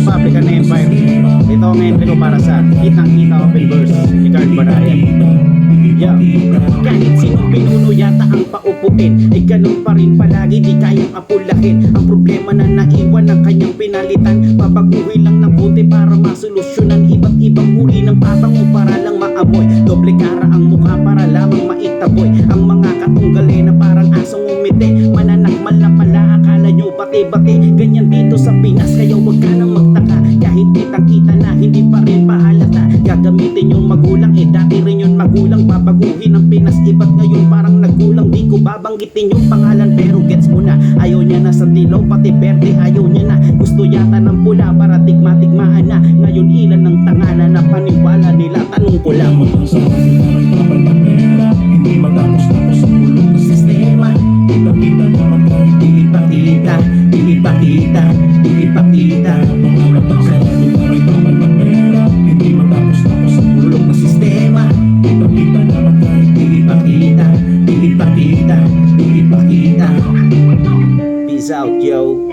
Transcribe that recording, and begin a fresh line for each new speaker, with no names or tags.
Republican Empire. Ito ang entry ko para sa Kitang-Kita Open Verse ni Card Barayan. Yeah. Kahit sinong pinuno yata ang paupuin, ay ganun pa rin palagi, di kayang apulahin ang problema na naiwan ng kanyang pinalitan. Babaguhin lang ng buti para masolusyonan iba't ibang uri ng pabango para lang maamoy. Doble kara ang mukha para lamang maitaboy ang mga katunggali na parang asong umiti. Mananakmal na pala, akala nyo bati-bati. Ganyan dito sa Pinas, kaya wag ka nang magtaka. Kahit kitang-kita na, hindi pa rin pahalata. Gagamitin yung magulang, dati rin yung magulang. Babaguhin ang Pinas, iba't ngayon parang nagkulang. Di ko babanggitin yung pangalan pero gets mo na. Ayaw niya na sa dilaw, pati berde ayaw niya na. Gusto yata ng pula para tigma-tigmaan na. Ngayon ilan ng tangana na paniwala nila. Tanong ko lang,
hindi matapos-tapos ang bulong ng
sistema,
kita-kita naman kahit
di ipakita, di ipakita, di ipakita.
Pangulat ng sarili kahit naman ng pera, hindi matapos-tapos ang bulong ng
Sistema,
kita-kita naman kahit
di ipakita, di ipakita, di ipakita. Peace out, yo.